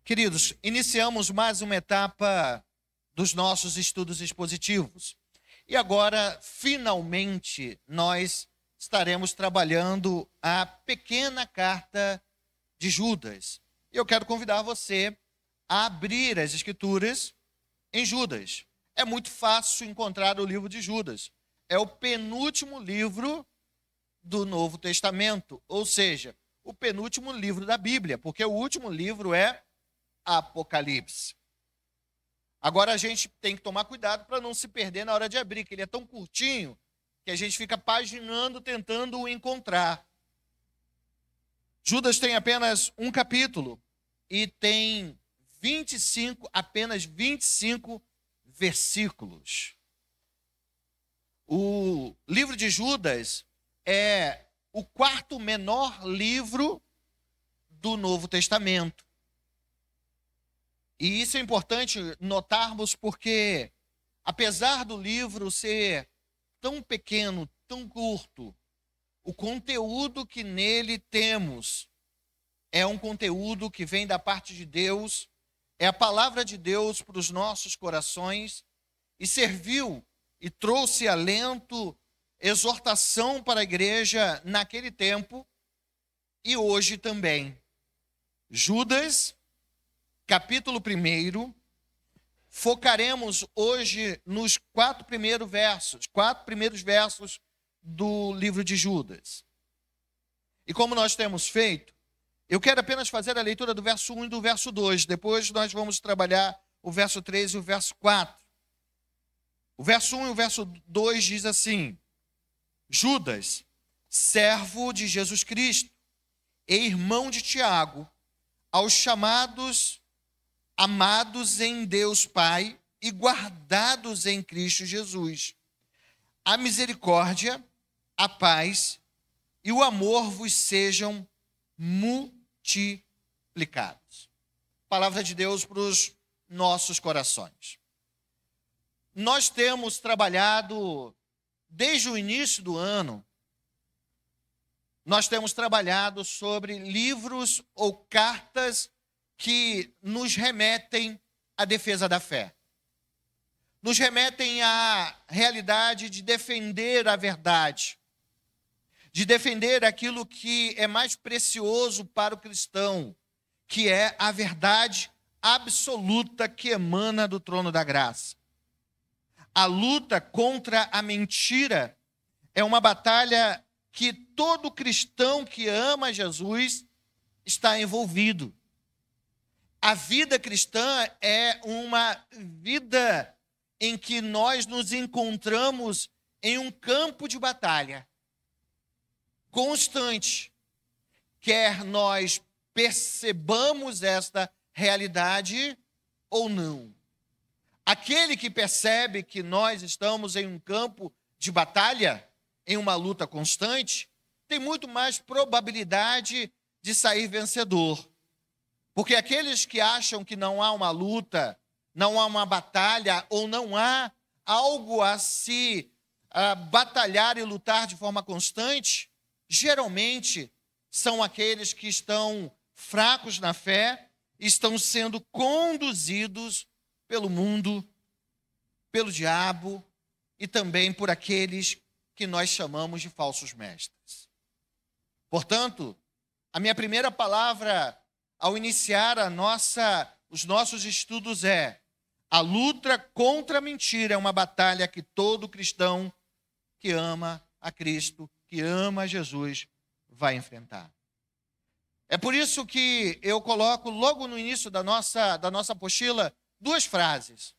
Queridos, iniciamos mais uma etapa dos nossos estudos expositivos. E agora, finalmente, nós estaremos trabalhando a pequena carta de Judas. Eu quero convidar você a abrir as Escrituras em Judas. É muito fácil encontrar o livro de Judas. É o penúltimo livro do Novo Testamento, ou seja, o penúltimo livro da Bíblia, porque o último livro é Apocalipse. Agora a gente tem que tomar cuidado para não se perder na hora de abrir, que ele é tão curtinho que a gente fica paginando, tentando o encontrar. Judas tem apenas um capítulo e tem apenas 25 versículos. O livro de Judas é o quarto menor livro do Novo Testamento. E isso é importante notarmos porque, apesar do livro ser tão pequeno, tão curto, o conteúdo que nele temos é um conteúdo que vem da parte de Deus, é a palavra de Deus para os nossos corações e serviu e trouxe alento, exortação para a igreja naquele tempo e hoje também. Judas, capítulo 1, focaremos hoje nos quatro primeiros versos do livro de Judas. E como nós temos feito, eu quero apenas fazer a leitura do verso 1 e do verso 2. Depois nós vamos trabalhar o verso 3 e o verso 4. O verso 1 e o verso 2 diz assim: Judas, servo de Jesus Cristo e irmão de Tiago, aos chamados, amados em Deus Pai e guardados em Cristo Jesus. A misericórdia, a paz e o amor vos sejam multiplicados. Palavra de Deus para os nossos corações. Nós temos trabalhado, desde o início do ano, nós temos trabalhado sobre livros ou cartas que nos remetem à defesa da fé. Nos remetem à realidade de defender a verdade, de defender aquilo que é mais precioso para o cristão, que é a verdade absoluta que emana do trono da graça. A luta contra a mentira é uma batalha que todo cristão que ama Jesus está envolvido. A vida cristã é uma vida em que nós nos encontramos em um campo de batalha constante, quer nós percebamos esta realidade ou não. Aquele que percebe que nós estamos em um campo de batalha, em uma luta constante, tem muito mais probabilidade de sair vencedor. Porque aqueles que acham que não há uma luta, não há uma batalha, ou não há algo a se batalhar e lutar de forma constante, geralmente são aqueles que estão fracos na fé, estão sendo conduzidos pelo mundo, pelo diabo e também por aqueles que nós chamamos de falsos mestres. Portanto, a minha primeira palavra ao iniciar os nossos estudos é: a luta contra a mentira é uma batalha que todo cristão que ama a Cristo, que ama a Jesus, vai enfrentar. É por isso que eu coloco logo no início da nossa apostila duas frases.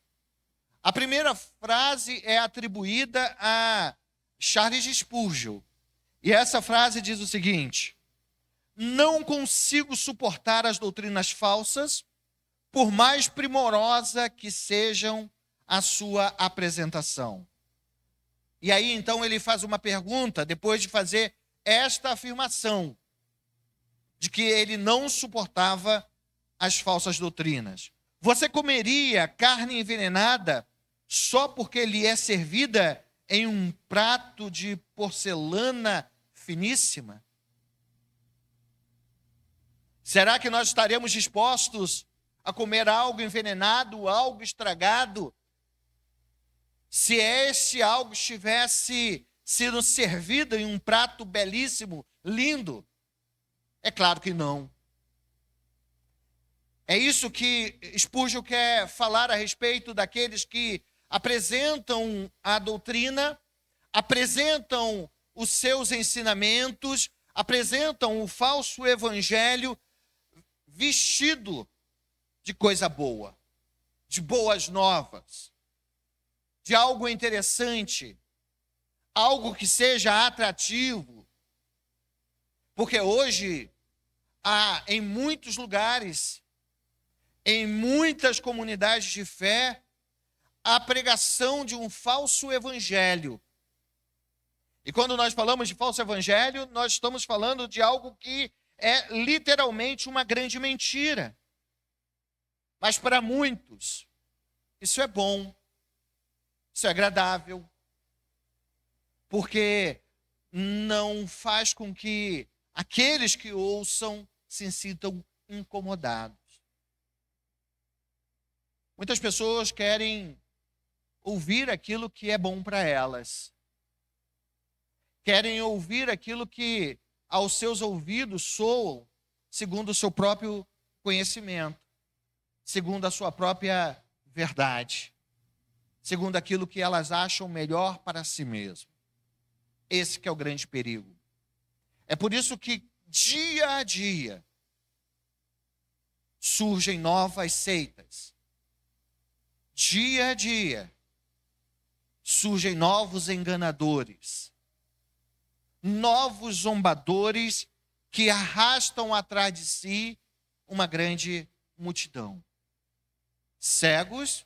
A primeira frase é atribuída a Charles Spurgeon. E essa frase diz o seguinte: não consigo suportar as doutrinas falsas, por mais primorosa que sejam a sua apresentação. E aí, então, ele faz uma pergunta, depois de fazer esta afirmação, de que ele não suportava as falsas doutrinas. Você comeria carne envenenada só porque lhe é servida em um prato de porcelana finíssima? Será que nós estaremos dispostos a comer algo envenenado, algo estragado, se esse algo estivesse sendo servido em um prato belíssimo, lindo? É claro que não. É isso que Spurgeon quer falar a respeito daqueles que apresentam a doutrina, apresentam os seus ensinamentos, apresentam o falso evangelho vestido de coisa boa, de boas novas, de algo interessante, algo que seja atrativo. Porque hoje há em muitos lugares, em muitas comunidades de fé, a pregação de um falso evangelho. E quando nós falamos de falso evangelho, nós estamos falando de algo que é literalmente uma grande mentira. Mas para muitos, isso é bom, isso é agradável, porque não faz com que aqueles que ouçam se sintam incomodados. Muitas pessoas querem ouvir aquilo que é bom para elas. Querem ouvir aquilo que aos seus ouvidos soam segundo o seu próprio conhecimento, segundo a sua própria verdade, segundo aquilo que elas acham melhor para si mesmas. Esse que é o grande perigo. É por isso que dia a dia surgem novas seitas. Dia a dia surgem novos enganadores, novos zombadores que arrastam atrás de si uma grande multidão. Cegos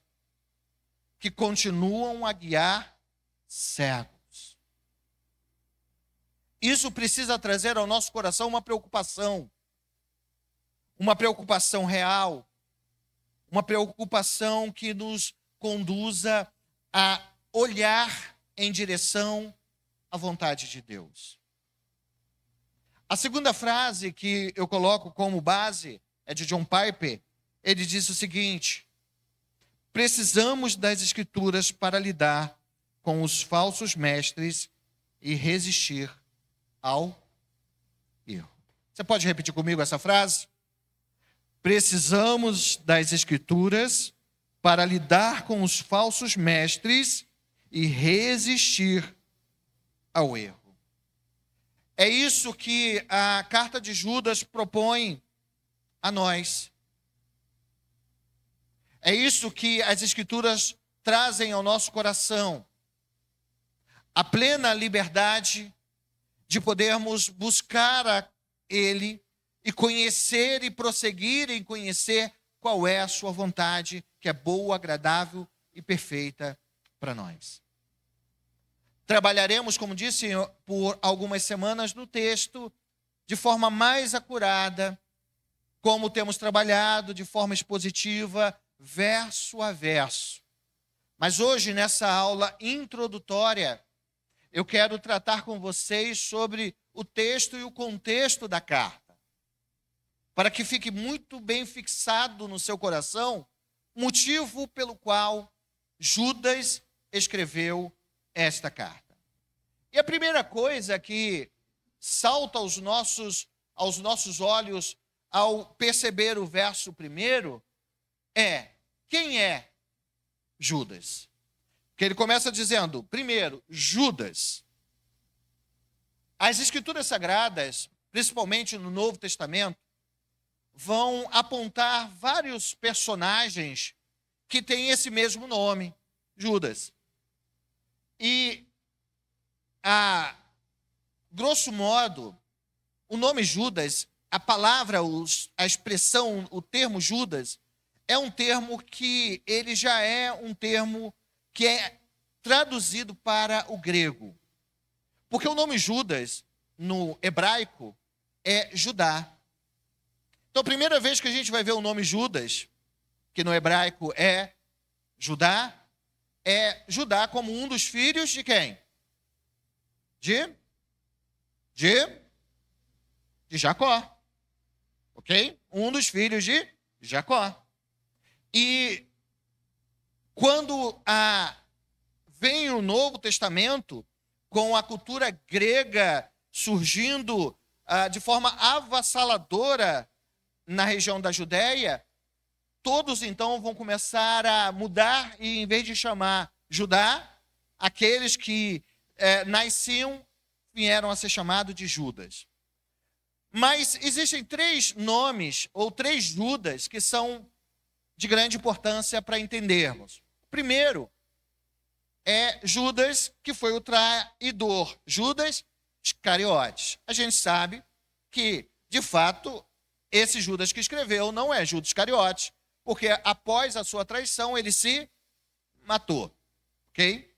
que continuam a guiar cegos. Isso precisa trazer ao nosso coração uma preocupação real, uma preocupação que nos conduza a olhar em direção à vontade de Deus. A segunda frase que eu coloco como base é de John Piper. Ele diz o seguinte: precisamos das Escrituras para lidar com os falsos mestres e resistir ao erro. Você pode repetir comigo essa frase? Precisamos das Escrituras para lidar com os falsos mestres e resistir ao erro. É isso que a carta de Judas propõe a nós. É isso que as Escrituras trazem ao nosso coração. A plena liberdade de podermos buscar a Ele e conhecer e prosseguir em conhecer qual é a sua vontade, que é boa, agradável e perfeita para nós. Trabalharemos, como disse, por algumas semanas no texto, de forma mais acurada, como temos trabalhado, de forma expositiva, verso a verso. Mas hoje, nessa aula introdutória, eu quero tratar com vocês sobre o texto e o contexto da carta, para que fique muito bem fixado no seu coração o motivo pelo qual Judas escreveu esta carta. E a primeira coisa que salta aos nossos olhos ao perceber o verso primeiro é: quem é Judas? Porque ele começa dizendo, primeiro, Judas. As Escrituras Sagradas, principalmente no Novo Testamento, vão apontar vários personagens que têm esse mesmo nome, Judas. E, a grosso modo, o nome Judas, a palavra, a expressão, o termo Judas, é um termo que ele já é um termo que é traduzido para o grego. Porque o nome Judas, no hebraico, é Judá. Então, a primeira vez que a gente vai ver o nome Judas, que no hebraico é Judá como um dos filhos de quem? De Jacó. Ok? Um dos filhos de Jacó. E quando vem o Novo Testamento, com a cultura grega surgindo de forma avassaladora na região da Judéia, todos então vão começar a mudar e, em vez de chamar Judá, aqueles que nasciam vieram a ser chamados de Judas. Mas existem 3 nomes, ou 3 Judas, que são de grande importância para entendermos. O primeiro é Judas, que foi o traidor, Judas Iscariotes. A gente sabe que, de fato, esse Judas que escreveu não é Judas Iscariotes, porque após a sua traição ele se matou. Ok?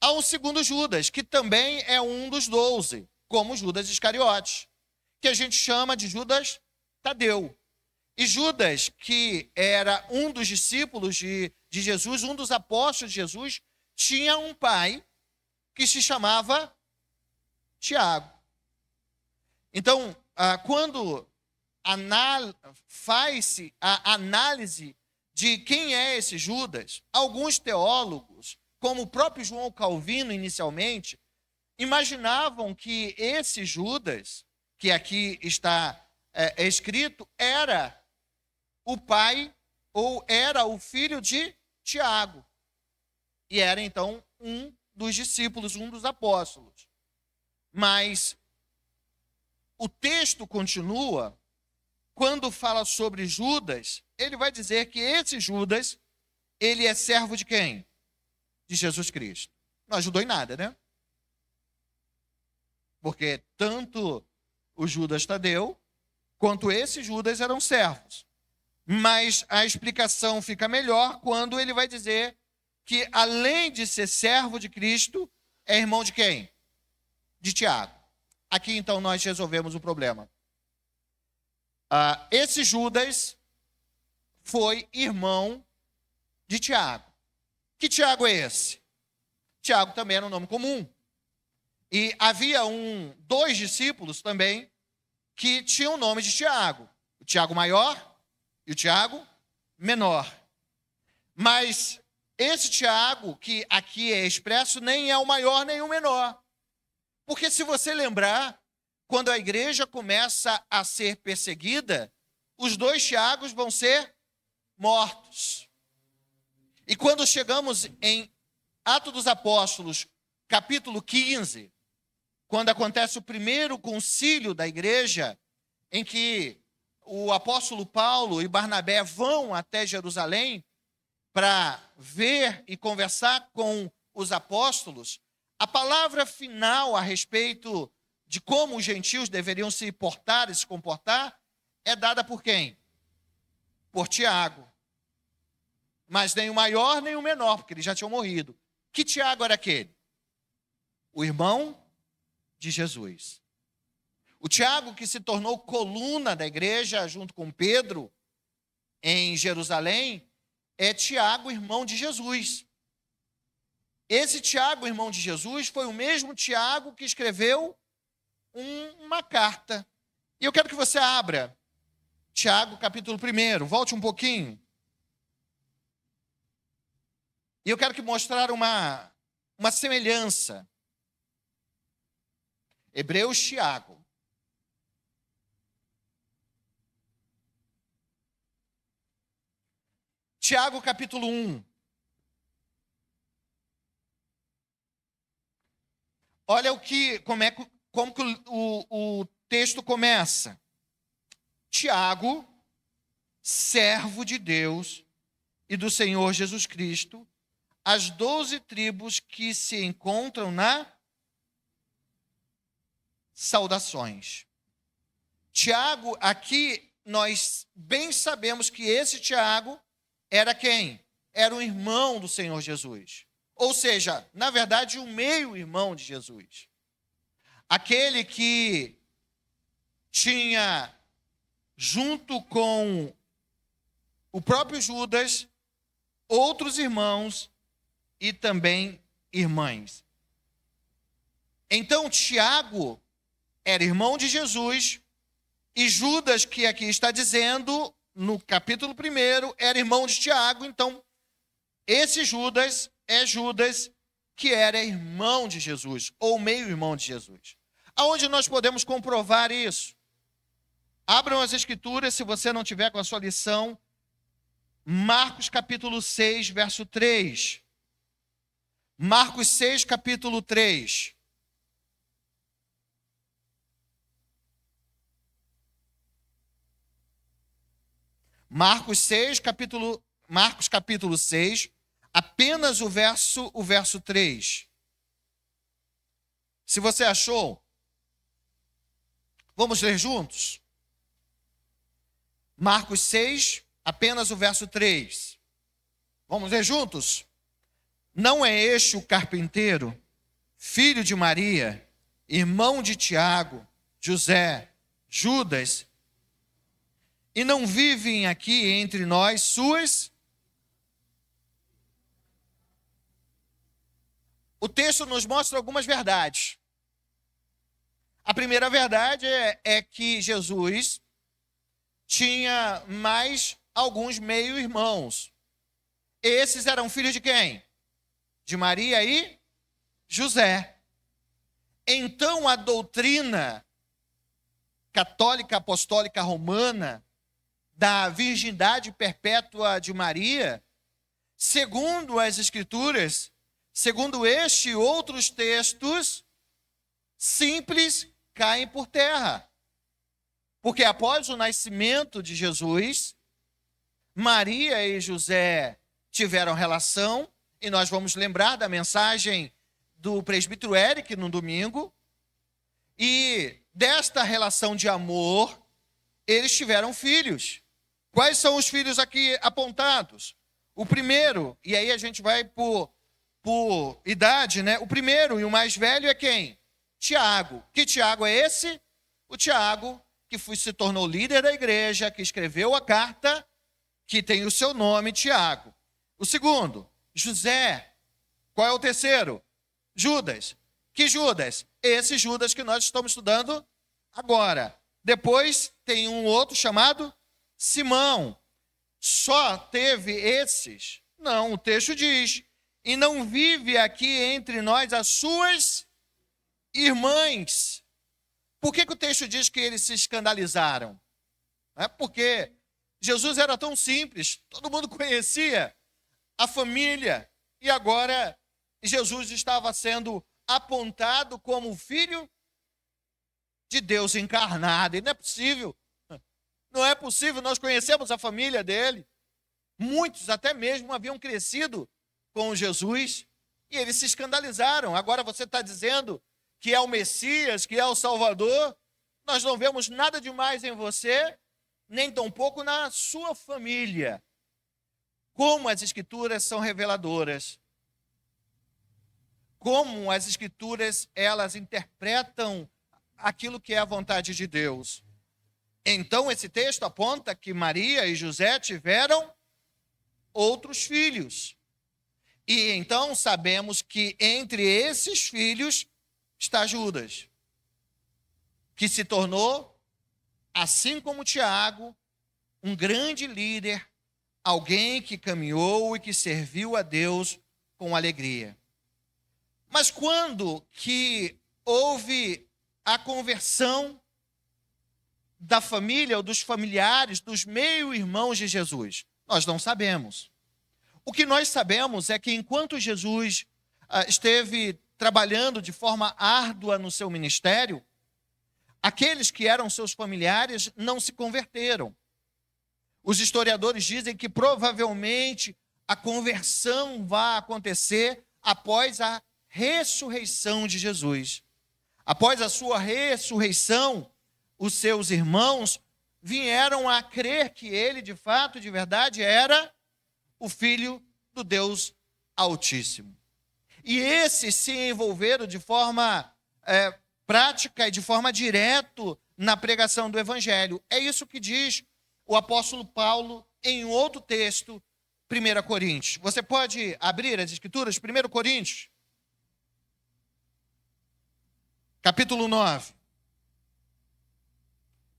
Há um segundo Judas, que também é um dos 12, como Judas Iscariotes, que a gente chama de Judas Tadeu. E Judas, que era um dos discípulos de Jesus, um dos apóstolos de Jesus, tinha um pai que se chamava Tiago. Então, quando faz-se a análise de quem é esse Judas, alguns teólogos, como o próprio João Calvino inicialmente, imaginavam que esse Judas, que aqui está escrito, era o pai ou era o filho de Tiago. E era então um dos discípulos, um dos apóstolos. Mas o texto continua, quando fala sobre Judas, ele vai dizer que esse Judas, ele é servo de quem? De Jesus Cristo. Não ajudou em nada, né? Porque tanto o Judas Tadeu, quanto esse Judas eram servos. Mas a explicação fica melhor quando ele vai dizer que, além de ser servo de Cristo, é irmão de quem? De Tiago. Aqui, então, nós resolvemos o problema. Esse Judas foi irmão de Tiago. Que Tiago é esse? Tiago também era um nome comum. E havia 2 discípulos também que tinham o nome de Tiago. O Tiago maior e o Tiago menor. Mas esse Tiago, que aqui é expresso, nem é o maior nem o menor. Porque se você lembrar, quando a igreja começa a ser perseguida, os 2 Tiagos vão ser mortos. E quando chegamos em Atos dos Apóstolos, capítulo 15, quando acontece o primeiro concílio da igreja, em que o apóstolo Paulo e Barnabé vão até Jerusalém para ver e conversar com os apóstolos, a palavra final a respeito de como os gentios deveriam se portar e se comportar é dada por quem? Por Tiago. Mas nem o maior nem o menor, porque eles já tinham morrido. Que Tiago era aquele? O irmão de Jesus. O Tiago que se tornou coluna da igreja junto com Pedro em Jerusalém é Tiago, irmão de Jesus. Esse Tiago, irmão de Jesus, foi o mesmo Tiago que escreveu uma carta. E eu quero que você abra Tiago, capítulo 1. Volte um pouquinho. E eu quero que mostrar uma semelhança. Hebreus, Tiago. Tiago, capítulo 1. Olha como que o texto começa. Tiago, servo de Deus e do Senhor Jesus Cristo, as 12 tribos que se encontram na saudações. Tiago, aqui nós bem sabemos que esse Tiago era quem? Era o irmão do Senhor Jesus. Ou seja, na verdade, o meio-irmão de Jesus. Aquele que tinha, junto com o próprio Judas, outros irmãos e também irmãs. Então, Tiago era irmão de Jesus, e Judas, que aqui está dizendo, no capítulo 1, era irmão de Tiago, então esse Judas é Judas que era irmão de Jesus, ou meio-irmão de Jesus. Aonde nós podemos comprovar isso? Abram as Escrituras, se você não tiver com a sua lição, Marcos capítulo 6, verso 3. Marcos 6, capítulo 3. Marcos capítulo 6, apenas o verso 3. Se você achou, vamos ler juntos? Marcos 6, apenas o verso 3. Vamos ler juntos? Não é este o carpinteiro, filho de Maria, irmão de Tiago, José, Judas, e não vivem aqui entre nós suas? O texto nos mostra algumas verdades. A primeira verdade é que Jesus tinha mais alguns meio-irmãos. Esses eram filhos de quem? De Maria e José. Então a doutrina católica apostólica romana da virgindade perpétua de Maria, segundo as Escrituras, segundo este e outros textos, simples caem por terra. Porque após o nascimento de Jesus, Maria e José tiveram relação, e nós vamos lembrar da mensagem do presbítero Eric no domingo, e desta relação de amor, eles tiveram filhos. Quais são os filhos aqui apontados? O primeiro, e aí a gente vai por idade, né? O primeiro e o mais velho é quem? Tiago. Que Tiago é esse? O Tiago que se tornou líder da igreja, que escreveu a carta, que tem o seu nome, Tiago. O segundo, José. Qual é o terceiro? Judas. Que Judas? Esse Judas que nós estamos estudando agora. Depois tem um outro chamado Simão. Só teve esses? Não, o texto diz: e não vive aqui entre nós as suas irmãs. Por que o texto diz que eles se escandalizaram? Porque Jesus era tão simples, todo mundo conhecia a família, e agora Jesus estava sendo apontado como filho de Deus encarnado, e não é possível. Não é possível, nós conhecemos a família dele. Muitos até mesmo haviam crescido com Jesus, e eles se escandalizaram. Agora você está dizendo que é o Messias, que é o Salvador? Nós não vemos nada demais em você, nem tampouco na sua família. Como as Escrituras são reveladoras. Como as Escrituras, elas interpretam aquilo que é a vontade de Deus. Então, esse texto aponta que Maria e José tiveram outros filhos. E então sabemos que entre esses filhos está Judas, que se tornou, assim como Tiago, um grande líder, alguém que caminhou e que serviu a Deus com alegria. Mas quando que houve a conversão da família ou dos familiares, dos meio-irmãos de Jesus? Nós não sabemos. O que nós sabemos é que enquanto Jesus esteve trabalhando de forma árdua no seu ministério, aqueles que eram seus familiares não se converteram. Os historiadores dizem que provavelmente a conversão vai acontecer após a ressurreição de Jesus. Após a sua ressurreição, os seus irmãos vieram a crer que ele, de fato, de verdade, era o Filho do Deus Altíssimo. E esses se envolveram de forma prática e de forma direta na pregação do Evangelho. É isso que diz o apóstolo Paulo em outro texto, 1 Coríntios. Você pode abrir as Escrituras, 1 Coríntios, capítulo 9.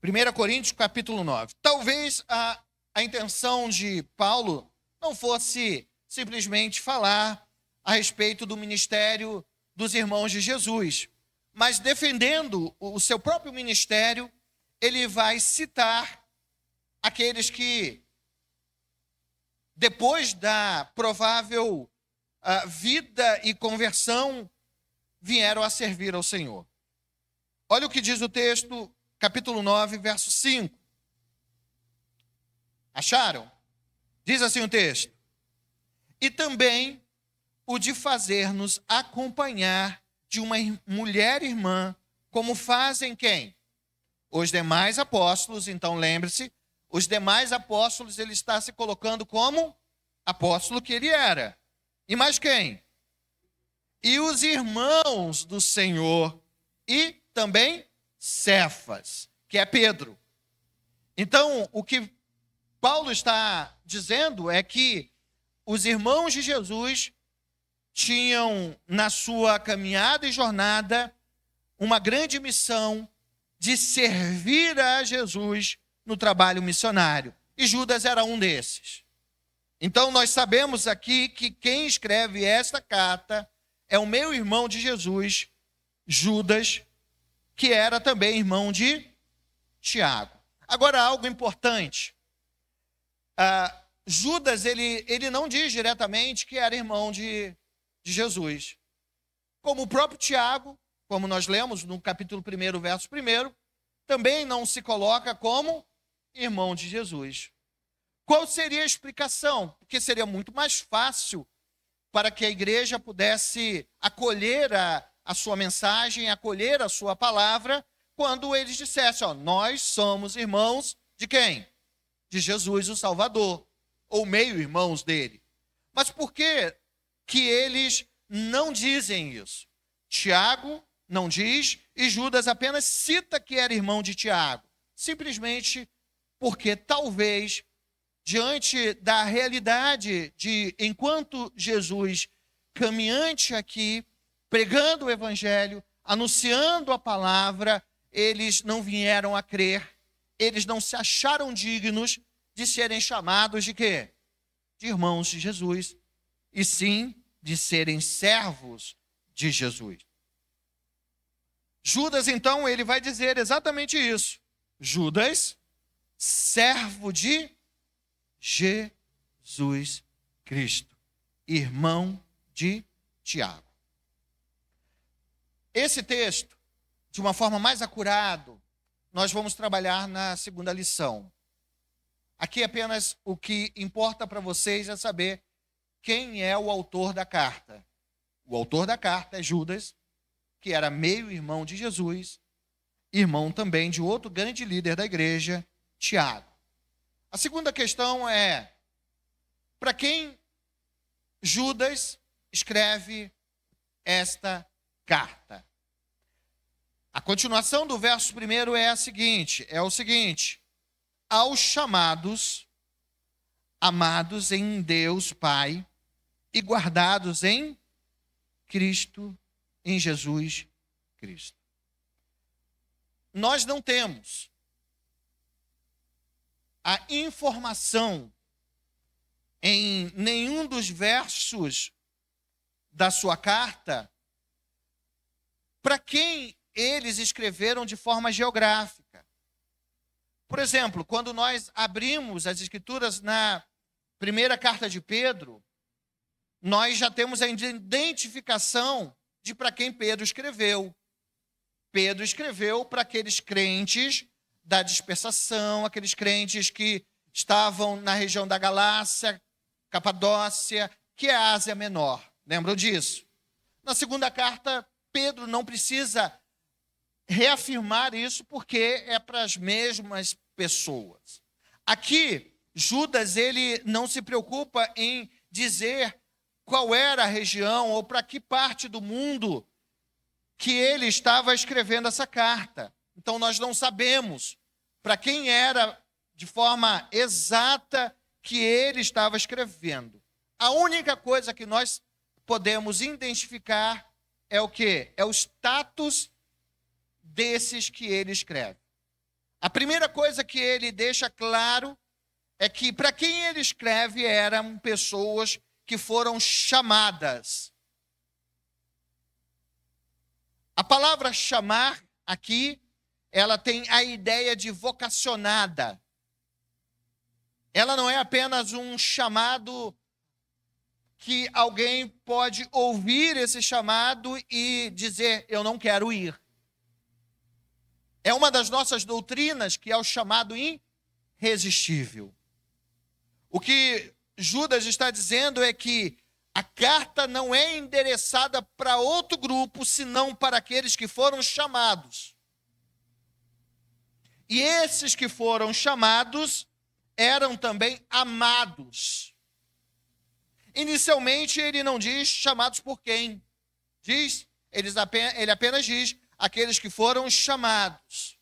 1 Coríntios, capítulo 9. Talvez a intenção de Paulo não fosse simplesmente falar a respeito do ministério dos irmãos de Jesus, mas defendendo o seu próprio ministério, ele vai citar aqueles que, depois da provável vida e conversão, vieram a servir ao Senhor. Olha o que diz o texto, capítulo 9, verso 5. Acharam? Diz assim o texto: e também o de fazer-nos acompanhar de uma mulher irmã, como fazem quem? Os demais apóstolos. Então lembre-se, os demais apóstolos, ele está se colocando como apóstolo que ele era. E mais quem? E os irmãos do Senhor, e também Cefas, que é Pedro. Então, o que Paulo está dizendo é que os irmãos de Jesus tinham, na sua caminhada e jornada, uma grande missão de servir a Jesus no trabalho missionário. E Judas era um desses. Então, nós sabemos aqui que quem escreve esta carta é o meu irmão de Jesus, Judas, que era também irmão de Tiago. Agora, algo importante. Judas, ele não diz diretamente que era irmão de Jesus. Como o próprio Tiago, como nós lemos no capítulo 1, verso 1, também não se coloca como irmão de Jesus. Qual seria a explicação? Porque seria muito mais fácil para que a igreja pudesse acolher a sua mensagem, acolher a sua palavra, quando eles dissessem, nós somos irmãos de quem? De Jesus, o Salvador, ou meio-irmãos dele. Mas por que eles não dizem isso? Tiago não diz, e Judas apenas cita que era irmão de Tiago. Simplesmente porque talvez, diante da realidade de, enquanto Jesus, caminhante aqui, pregando o evangelho, anunciando a palavra, eles não vieram a crer, eles não se acharam dignos de serem chamados de quê? De irmãos de Jesus, e sim de serem servos de Jesus. Judas, então, ele vai dizer exatamente isso. Judas, servo de Jesus Cristo, irmão de Tiago. Esse texto, de uma forma mais acurada, nós vamos trabalhar na segunda lição. Aqui apenas o que importa para vocês é saber quem é o autor da carta. O autor da carta é Judas, que era meio-irmão de Jesus, irmão também de outro grande líder da igreja, Tiago. A segunda questão é, para quem Judas escreve esta carta? A continuação do verso 1 é o seguinte: aos chamados, amados em Deus Pai e guardados em Cristo, em Jesus Cristo. Nós não temos a informação em nenhum dos versos da sua carta para quem eles escreveram de forma geográfica. Por exemplo, quando nós abrimos as Escrituras na primeira carta de Pedro, nós já temos a identificação de para quem Pedro escreveu. Pedro escreveu para aqueles crentes da dispersação, aqueles crentes que estavam na região da Galácia, Capadócia, que é a Ásia Menor. Lembram disso? Na segunda carta, Pedro não precisa reafirmar isso porque é para as mesmas pessoas. Aqui, Judas, ele não se preocupa em dizer qual era a região ou para que parte do mundo que ele estava escrevendo essa carta. Então, nós não sabemos para quem era de forma exata que ele estava escrevendo. A única coisa que nós podemos identificar é o quê? É o status desses que ele escreve. A primeira coisa que ele deixa claro é que para quem ele escreve eram pessoas que foram chamadas. A palavra chamar aqui, ela tem a ideia de vocacionada. Ela não é apenas um chamado que alguém pode ouvir esse chamado e dizer, eu não quero ir. É uma das nossas doutrinas que é o chamado irresistível. O que Judas está dizendo é que a carta não é endereçada para outro grupo, senão para aqueles que foram chamados. E esses que foram chamados eram também amados. Inicialmente, ele não diz chamados por quem. Ele apenas diz aqueles que foram chamados.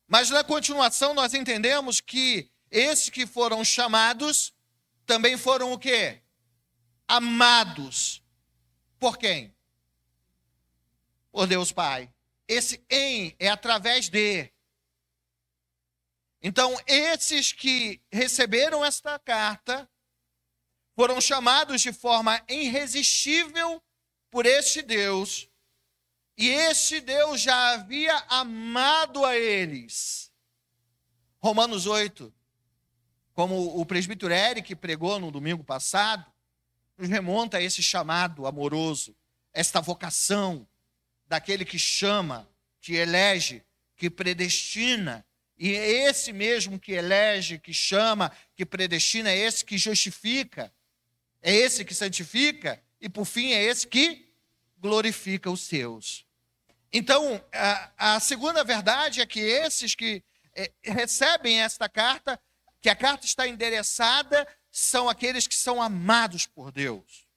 Mas na continuação nós entendemos que esses que foram chamados também foram o quê? Amados. Por quem? Por Deus Pai. Esse em é através de. Então, esses que receberam esta carta foram chamados de forma irresistível por este Deus. E este Deus já havia amado a eles. Romanos 8, como o presbítero Eric pregou no domingo passado, nos remonta a esse chamado amoroso, esta vocação daquele que chama, que elege, que predestina. E é esse mesmo que elege, que chama, que predestina, é esse que justifica, é esse que santifica, e por fim é esse que glorifica os seus. Então, a segunda verdade é que esses que recebem esta carta, que a carta está endereçada, são aqueles que são amados por Deus.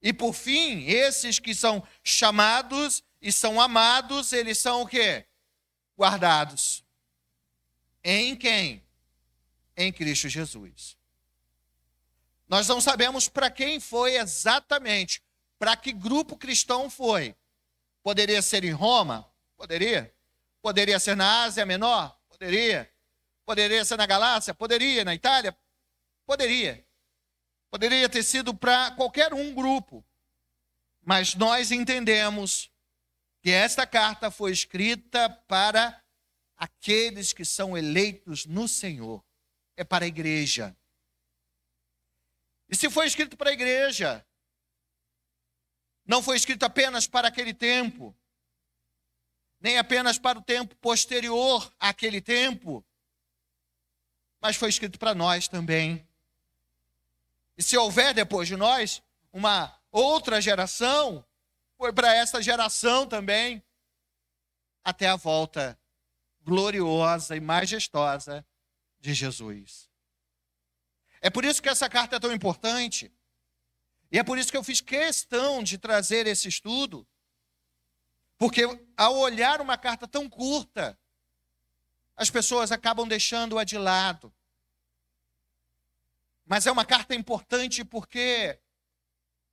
E por fim, esses que são chamados e são amados, eles são o quê? Guardados. Em quem? Em Cristo Jesus. Nós não sabemos para quem foi exatamente, para que grupo cristão foi. Poderia ser em Roma? Poderia. Poderia ser na Ásia Menor? Poderia. Poderia ser na Galácia? Poderia. Na Itália? Poderia. Poderia ter sido para qualquer um grupo. Mas nós entendemos que esta carta foi escrita para aqueles que são eleitos no Senhor. É para a igreja. E se foi escrito para a igreja, não foi escrito apenas para aquele tempo, nem apenas para o tempo posterior àquele tempo, mas foi escrito para nós também. E se houver depois de nós uma outra geração, foi para essa geração também, até a volta gloriosa e majestosa de Jesus. É por isso que essa carta é tão importante. E é por isso que eu fiz questão de trazer esse estudo. Porque ao olhar uma carta tão curta, as pessoas acabam deixando-a de lado. Mas é uma carta importante porque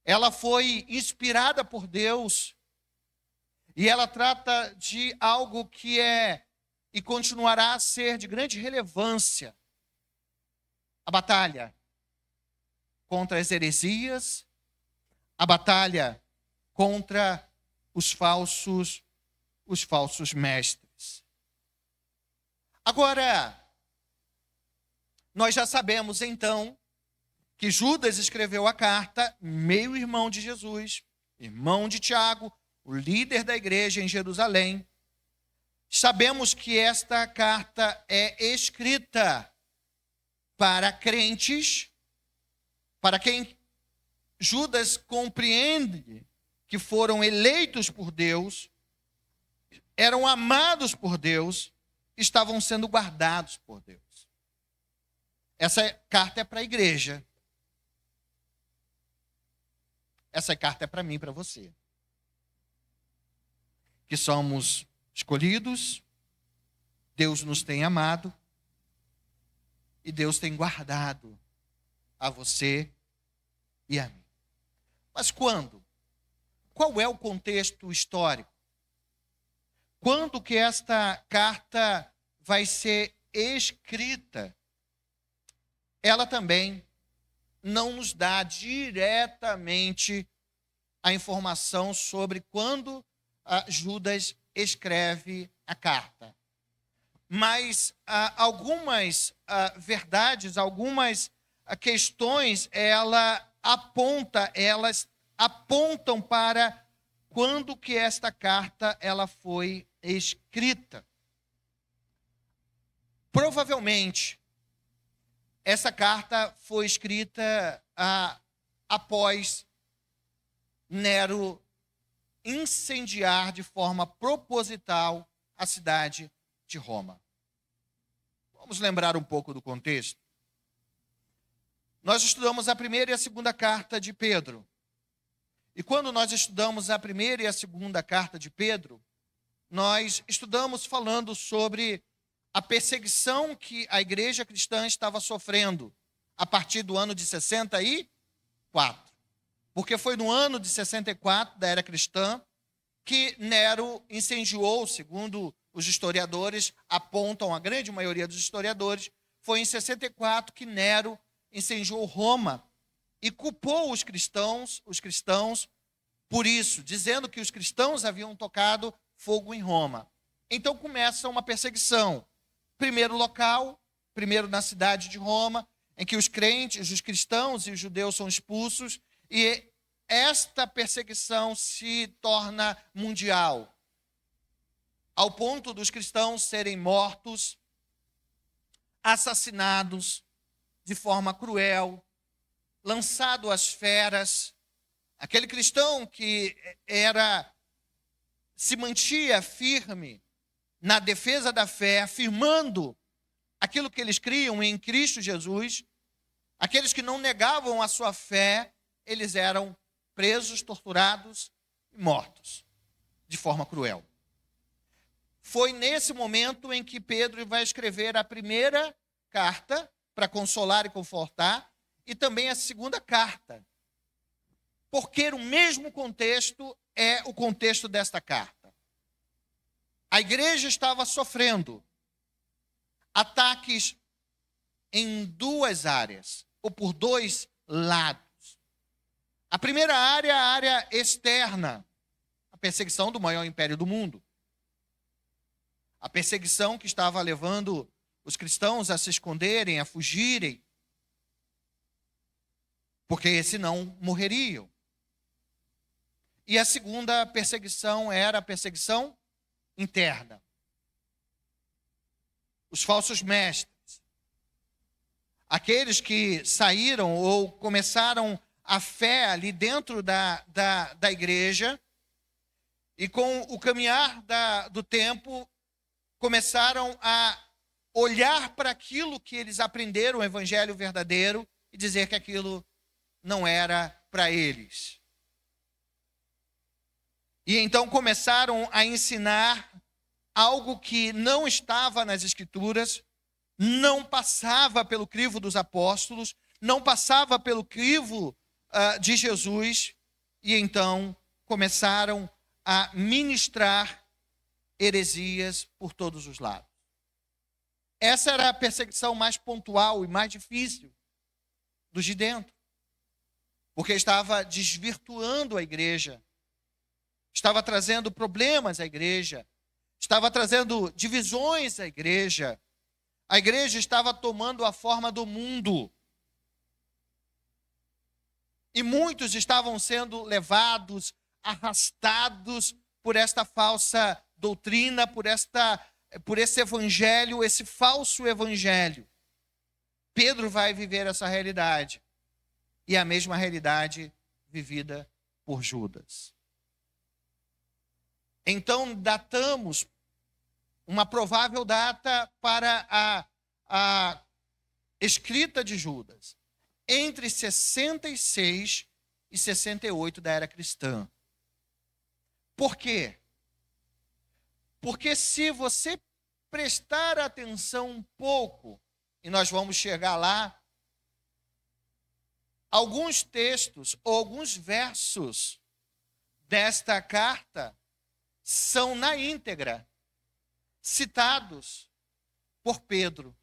ela foi inspirada por Deus. E ela trata de algo que é e continuará a ser de grande relevância. A batalha contra as heresias, a batalha contra os falsos mestres. Agora, nós já sabemos então que Judas escreveu a carta, meio-irmão de Jesus, irmão de Tiago, o líder da igreja em Jerusalém. Sabemos que esta carta é escrita para crentes, para quem Judas compreende que foram eleitos por Deus, eram amados por Deus, estavam sendo guardados por Deus. Essa carta é para a igreja. Essa carta é para mim e para você. Que somos escolhidos, Deus nos tem amado e Deus tem guardado a você e a mim. Mas quando? Qual é o contexto histórico? Quando que esta carta vai ser escrita? ela também não nos dá diretamente a informação sobre quando Judas escreve a carta. Mas algumas verdades, algumas questões, elas apontam para quando que esta carta ela foi escrita. Provavelmente, essa carta foi escrita após Nero incendiar de forma proposital a cidade de Roma. Vamos lembrar um pouco do contexto. Nós estudamos a primeira e a segunda carta de Pedro. E quando nós estudamos a primeira e a segunda carta de Pedro, nós estudamos falando sobre a perseguição que a igreja cristã estava sofrendo a partir do ano de 64. Porque foi no ano de 64 da era cristã que Nero incendiou, segundo os historiadores apontam, a grande maioria dos historiadores, foi em 64 que Nero incendiou Roma e culpou os cristãos por isso, dizendo que os cristãos haviam tocado fogo em Roma. Então começa uma perseguição. Primeiro local, primeiro na cidade de Roma, em que os crentes, os cristãos e os judeus são expulsos, e esta perseguição se torna mundial, ao ponto dos cristãos serem mortos, assassinados de forma cruel, lançado às feras. Aquele cristão que se mantinha firme na defesa da fé, afirmando aquilo que eles criam em Cristo Jesus, aqueles que não negavam a sua fé, eles eram presos, torturados e mortos de forma cruel. Foi nesse momento em que Pedro vai escrever a primeira carta para consolar e confortar, e também a segunda carta, porque o mesmo contexto é o contexto desta carta. A igreja estava sofrendo ataques em duas áreas, ou por dois lados. A primeira área é a área externa, a perseguição do maior império do mundo. A perseguição que estava levando os cristãos a se esconderem, a fugirem, porque senão morreriam. E a segunda perseguição era a perseguição interna. Os falsos mestres, aqueles que saíram ou começaram a fé ali dentro da igreja, e com o caminhar do tempo, começaram a olhar para aquilo que eles aprenderam, o evangelho verdadeiro, e dizer que aquilo não era para eles. E então começaram a ensinar algo que não estava nas Escrituras, não passava pelo crivo dos apóstolos, não passava pelo crivo de Jesus, e então começaram a ministrar heresias por todos os lados. Essa era a perseguição mais pontual e mais difícil dos de dentro, porque estava desvirtuando a igreja, estava trazendo problemas à igreja, estava trazendo divisões à igreja. A igreja estava tomando a forma do mundo. E muitos estavam sendo levados, arrastados por esta falsa doutrina, por esse evangelho, esse falso evangelho. Pedro vai viver essa realidade. E a mesma realidade vivida por Judas. Então, datamos uma provável data para a escrita de Judas, entre 66 e 68 da era cristã. Por quê? Porque se você prestar atenção um pouco, e nós vamos chegar lá, alguns textos ou alguns versos desta carta são na íntegra citados por Pedro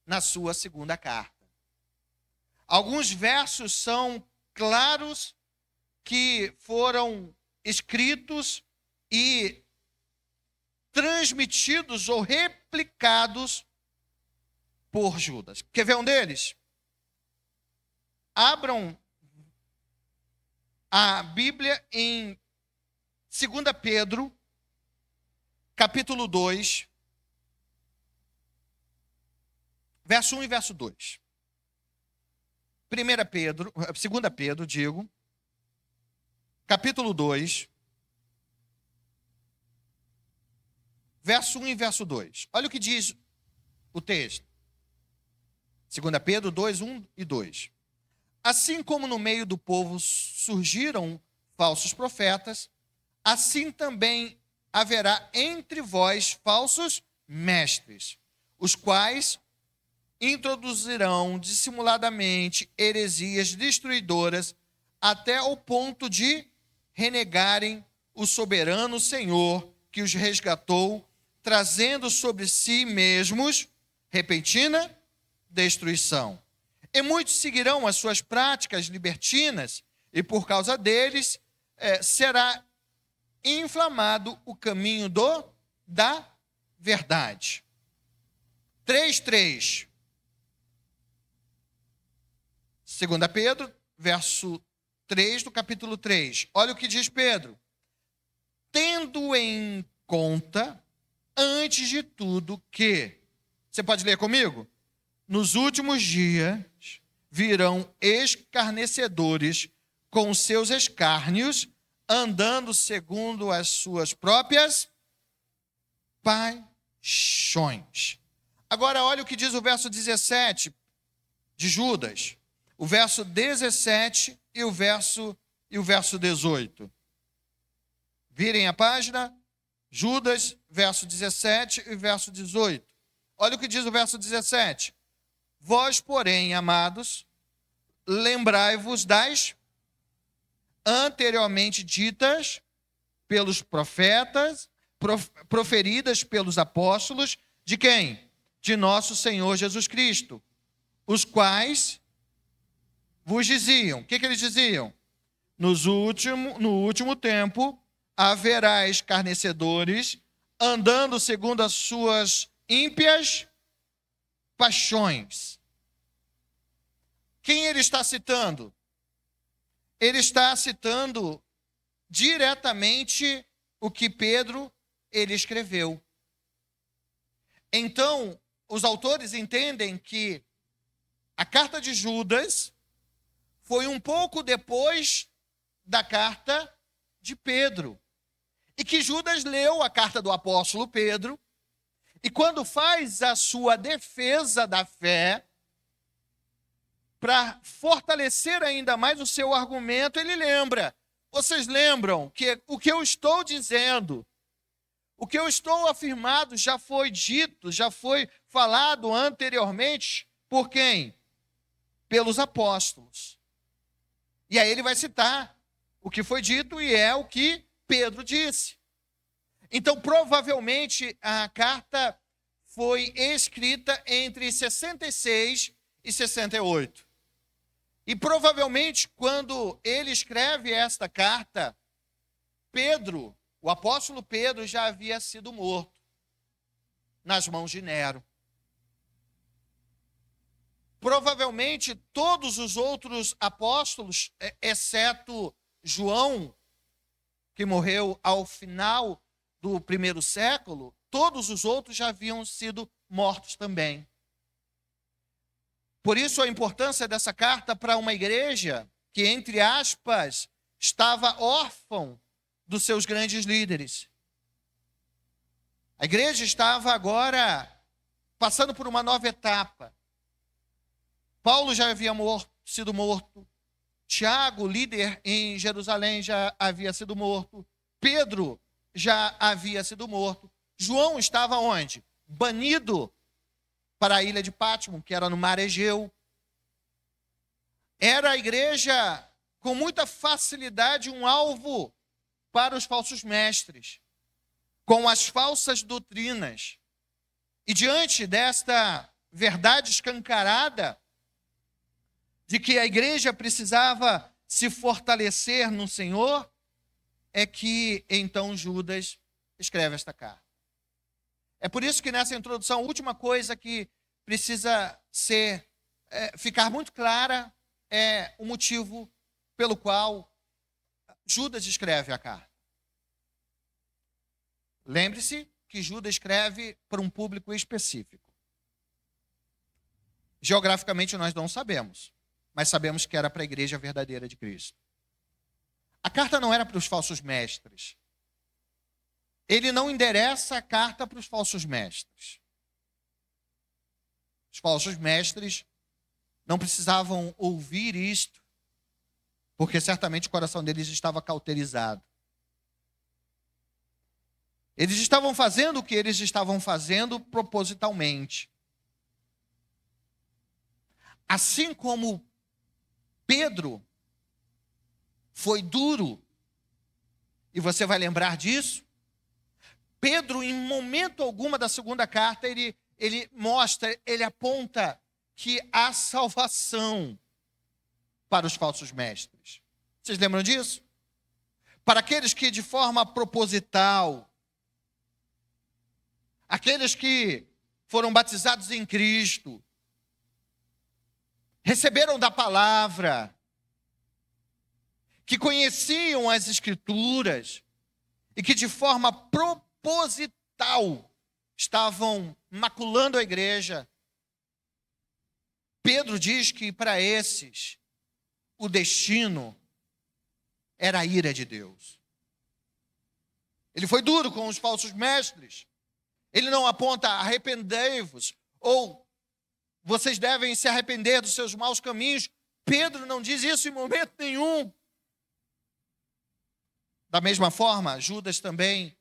na sua segunda carta. Alguns versos são claros que foram escritos e transmitidos ou replicados por Judas. Quer ver um deles? Abram a Bíblia em 2 Pedro, capítulo 2, verso 1 e verso 2. 2 Pedro, capítulo 2, verso 1 e verso 2. Olha o que diz o texto. 2 Pedro 2, 1 e 2. Assim como no meio do povo surgiram falsos profetas, assim também haverá entre vós falsos mestres, os quais introduzirão dissimuladamente heresias destruidoras até o ponto de renegarem o soberano Senhor que os resgatou, trazendo sobre si mesmos repentina destruição. E muitos seguirão as suas práticas libertinas, e por causa deles será inflamado o caminho da verdade. 3:3. 2 Pedro, verso 3 do capítulo 3. Olha o que diz Pedro. Tendo em conta, antes de tudo, que... Você pode ler comigo? Nos últimos dias virão escarnecedores com seus escárnios, andando segundo as suas próprias paixões. Agora olha o que diz o verso 17 de Judas. O verso 17 e o verso 18. Virem a página, Judas, verso 17 e verso 18. Olha o que diz o verso 17. Vós, porém, amados, lembrai-vos das anteriormente ditas pelos profetas, proferidas pelos apóstolos, de quem? De nosso Senhor Jesus Cristo, os quais vos diziam. O que eles diziam? No último tempo haverá escarnecedores, andando segundo as suas ímpias paixões. Quem ele está citando? Ele está citando diretamente o que Pedro ele escreveu. Então, os autores entendem que a carta de Judas foi um pouco depois da carta de Pedro. E que Judas leu a carta do apóstolo Pedro, e quando faz a sua defesa da fé, para fortalecer ainda mais o seu argumento, ele lembra. Vocês lembram que o que eu estou dizendo, o que eu estou afirmado já foi dito, já foi falado anteriormente por quem? Pelos apóstolos. E aí ele vai citar o que foi dito e é o que Pedro disse. Então, provavelmente, a carta foi escrita entre 66 e 68. E provavelmente, quando ele escreve esta carta, Pedro, o apóstolo Pedro, já havia sido morto nas mãos de Nero. Provavelmente, todos os outros apóstolos, exceto João, que morreu ao final do primeiro século, todos os outros já haviam sido mortos também. Por isso a importância dessa carta para uma igreja que, entre aspas, estava órfã dos seus grandes líderes. A igreja estava agora passando por uma nova etapa. Paulo já havia sido morto. Tiago, líder em Jerusalém, já havia sido morto. Pedro já havia sido morto. João estava onde? Banido para a ilha de Pátimo, que era no mar Egeu. Era a igreja com muita facilidade um alvo para os falsos mestres, com as falsas doutrinas. E diante desta verdade escancarada, de que a igreja precisava se fortalecer no Senhor, é que então Judas escreve esta carta. É por isso que nessa introdução, a última coisa que precisa ficar muito clara é o motivo pelo qual Judas escreve a carta. Lembre-se que Judas escreve para um público específico. Geograficamente nós não sabemos, mas sabemos que era para a igreja verdadeira de Cristo. A carta não era para os falsos mestres. Ele não endereça a carta para os falsos mestres. Os falsos mestres não precisavam ouvir isto, porque certamente o coração deles estava cauterizado. Eles estavam fazendo o que eles estavam fazendo propositalmente. Assim como Pedro foi duro, e você vai lembrar disso, Pedro, em momento alguma da segunda carta, ele mostra, ele aponta que há salvação para os falsos mestres. Vocês lembram disso? Para aqueles que de forma proposital, aqueles que foram batizados em Cristo, receberam da palavra, que conheciam as Escrituras e que de forma proposital estavam maculando a igreja. Pedro diz que para esses o destino era a ira de Deus. Ele foi duro com os falsos mestres. Ele não aponta arrependei-vos ou vocês devem se arrepender dos seus maus caminhos. Pedro não diz isso em momento nenhum. Da mesma forma, Judas também,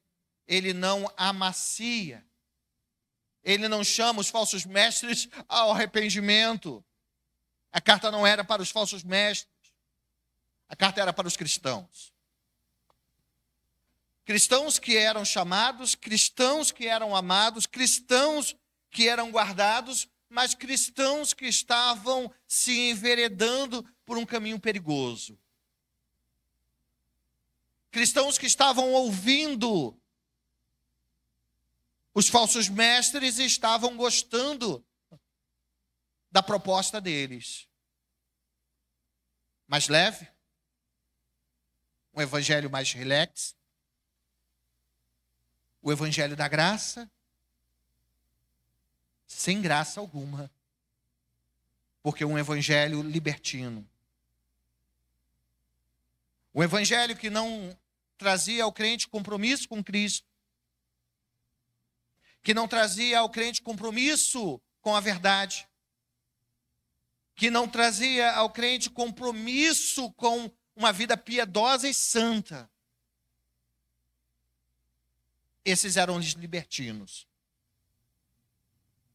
ele não amacia. Ele não chama os falsos mestres ao arrependimento. A carta não era para os falsos mestres. A carta era para os cristãos. Cristãos que eram chamados, cristãos que eram amados, cristãos que eram guardados, mas cristãos que estavam se enveredando por um caminho perigoso. Cristãos que estavam ouvindo os falsos mestres e estavam gostando da proposta deles. Mais leve, um evangelho mais relax, o evangelho da graça, sem graça alguma, porque um evangelho libertino. Um evangelho que não trazia ao crente compromisso com Cristo, que não trazia ao crente compromisso com a verdade, que não trazia ao crente compromisso com uma vida piedosa e santa. Esses eram os libertinos.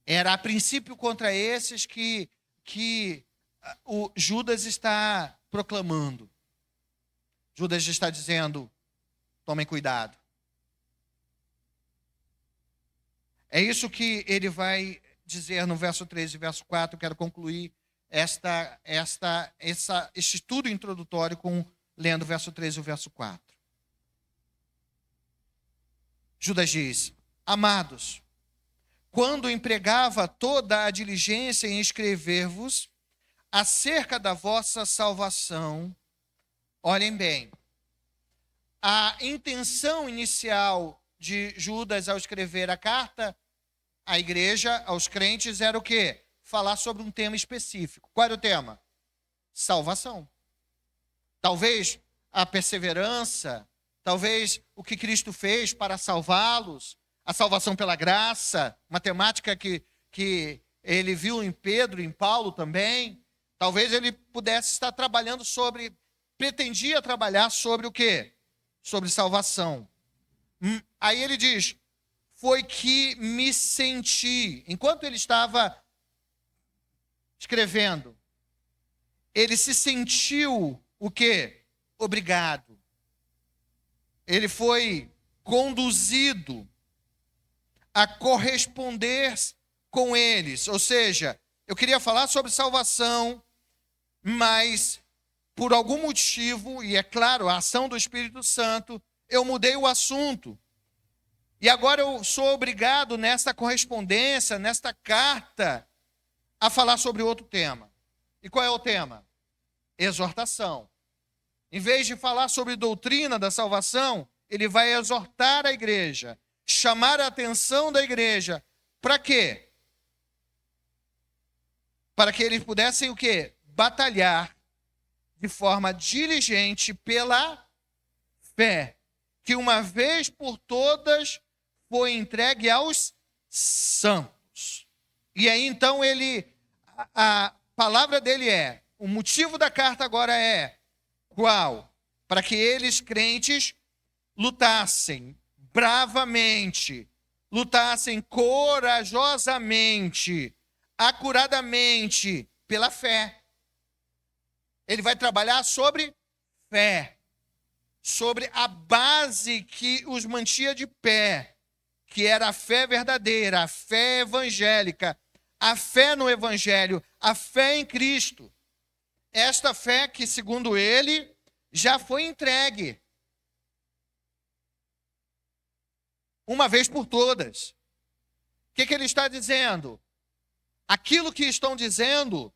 Era a princípio contra esses que o Judas está proclamando. Judas está dizendo, tomem cuidado. É isso que ele vai dizer no verso 3 e verso 4. Eu quero concluir este estudo introdutório lendo o verso 3 e o verso 4. Judas diz, amados, quando empregava toda a diligência em escrever-vos acerca da vossa salvação, olhem bem, a intenção inicial de Judas ao escrever a carta à igreja, aos crentes, era o quê? Falar sobre um tema específico. Qual era o tema? Salvação. Talvez a perseverança, talvez o que Cristo fez para salvá-los, a salvação pela graça, uma temática que ele viu em Pedro, em Paulo também. Talvez ele pudesse estar trabalhando pretendia trabalhar sobre o quê? Sobre salvação. Aí ele diz, foi que me senti, enquanto ele estava escrevendo, ele se sentiu o quê? Obrigado. Ele foi conduzido a corresponder com eles. Ou seja, eu queria falar sobre salvação, mas por algum motivo, e é claro, a ação do Espírito Santo, eu mudei o assunto. E agora eu sou obrigado, nesta correspondência, nesta carta, a falar sobre outro tema. E qual é o tema? Exortação. Em vez de falar sobre doutrina da salvação, ele vai exortar a igreja, chamar a atenção da igreja. Para quê? Para que eles pudessem o quê? Batalhar de forma diligente pela fé, que uma vez por todas foi entregue aos santos. E aí então a palavra dele o motivo da carta agora é qual? Para que eles, crentes, lutassem bravamente, lutassem corajosamente, acuradamente, pela fé. Ele vai trabalhar sobre fé, sobre a base que os mantinha de pé, que era a fé verdadeira, a fé evangélica, a fé no Evangelho, a fé em Cristo. Esta fé que, segundo ele, já foi entregue uma vez por todas. O que ele está dizendo? Aquilo que estão dizendo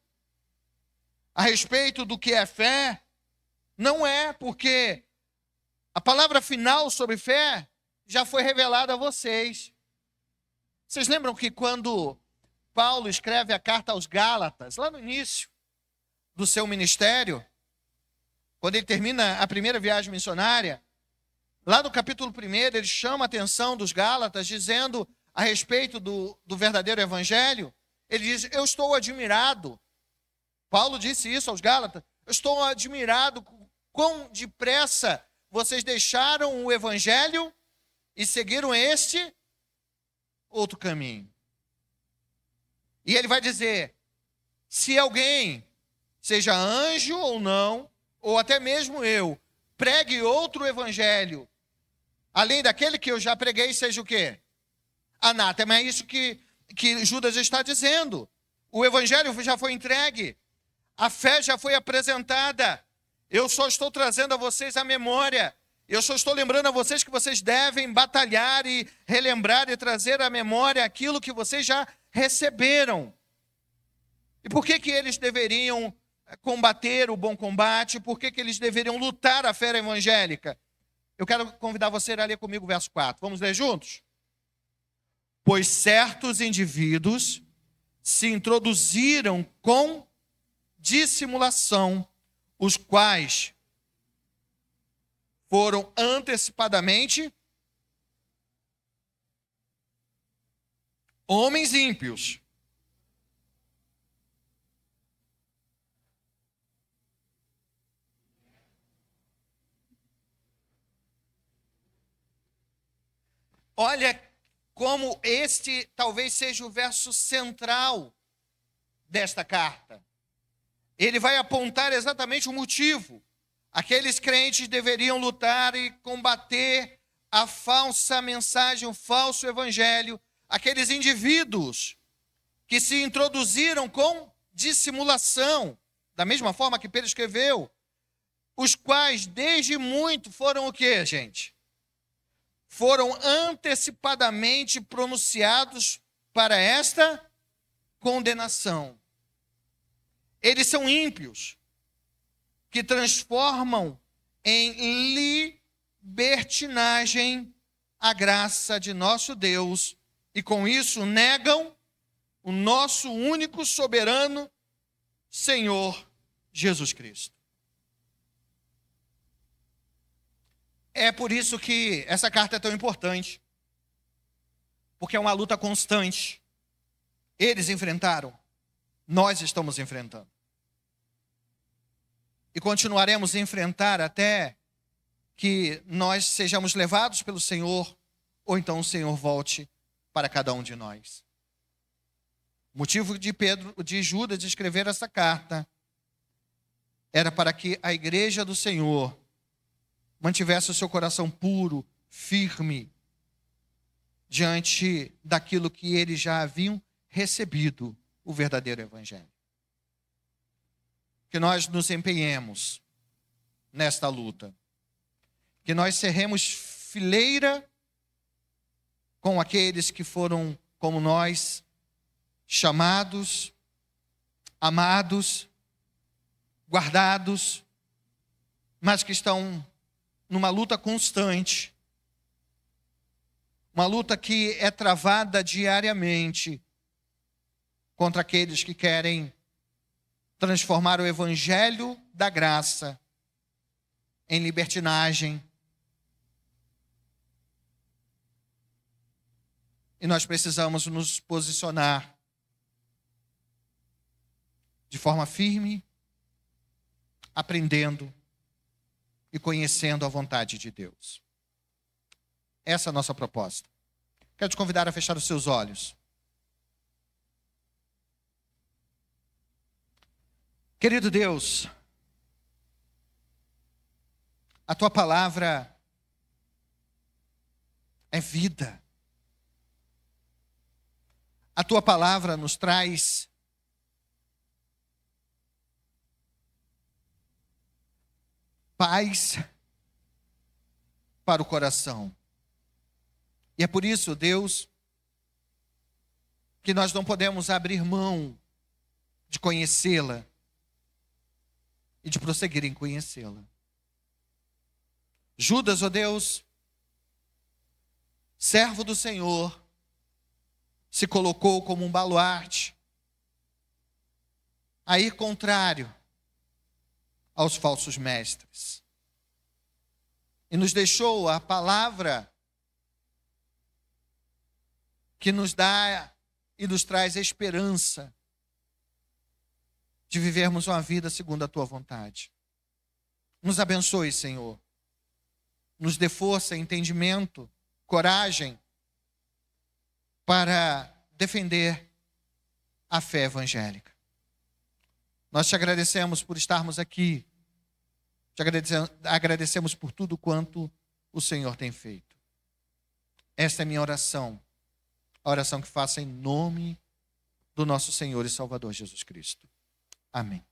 a respeito do que é fé, não é, porque a palavra final sobre fé já foi revelada a vocês. Vocês lembram que quando Paulo escreve a carta aos Gálatas, lá no início do seu ministério, quando ele termina a primeira viagem missionária, lá no capítulo 1, ele chama a atenção dos Gálatas, dizendo a respeito do verdadeiro evangelho. Ele diz, eu estou admirado. Paulo disse isso aos Gálatas, eu estou admirado quão depressa vocês deixaram o evangelho e seguiram este outro caminho. E ele vai dizer, se alguém, seja anjo ou não, ou até mesmo eu, pregue outro evangelho, além daquele que eu já preguei, seja o quê? Anátema. É isso que Judas está dizendo. O evangelho já foi entregue, a fé já foi apresentada, eu só estou trazendo a vocês a memória, eu só estou lembrando a vocês que vocês devem batalhar e relembrar e trazer à memória aquilo que vocês já receberam. E por que eles deveriam combater o bom combate? Por que eles deveriam lutar a fé evangélica? Eu quero convidar você a ler comigo o verso 4. Vamos ler juntos? Pois certos indivíduos se introduziram com dissimulação, os quais foram antecipadamente homens ímpios, olha como este talvez seja o verso central desta carta. Ele vai apontar exatamente o motivo. Aqueles crentes deveriam lutar e combater a falsa mensagem, o falso evangelho. Aqueles indivíduos que se introduziram com dissimulação, da mesma forma que Pedro escreveu, os quais desde muito foram o quê, gente? Foram antecipadamente pronunciados para esta condenação. Eles são ímpios, que transformam em libertinagem a graça de nosso Deus e com isso negam o nosso único soberano Senhor Jesus Cristo. É por isso que essa carta é tão importante, porque é uma luta constante. Eles enfrentaram, nós estamos enfrentando. E continuaremos a enfrentar até que nós sejamos levados pelo Senhor, ou então o Senhor volte para cada um de nós. O motivo de Judas de escrever essa carta era para que a igreja do Senhor mantivesse o seu coração puro, firme, diante daquilo que eles já haviam recebido, o verdadeiro evangelho. que nós nos empenhemos nesta luta. Que nós cerremos fileira com aqueles que foram como nós, chamados, amados, guardados, mas que estão numa luta constante. Uma luta que é travada diariamente contra aqueles que querem transformar o evangelho da graça em libertinagem. E nós precisamos nos posicionar de forma firme, aprendendo e conhecendo a vontade de Deus. Essa é a nossa proposta. Quero te convidar a fechar os seus olhos. Querido Deus, a tua palavra é vida. A tua palavra nos traz paz para o coração. E é por isso, Deus, que nós não podemos abrir mão de conhecê-la e de prosseguir em conhecê-la. Judas, ó Deus, servo do Senhor, se colocou como um baluarte a ir contrário aos falsos mestres. E nos deixou a palavra que nos dá e nos traz a esperança de vivermos uma vida segundo a tua vontade. Nos abençoe, Senhor. Nos dê força, entendimento, coragem para defender a fé evangélica. Nós te agradecemos por estarmos aqui. Te agradecemos por tudo quanto o Senhor tem feito. Esta é a minha oração. A oração que faço em nome do nosso Senhor e Salvador Jesus Cristo. Amém.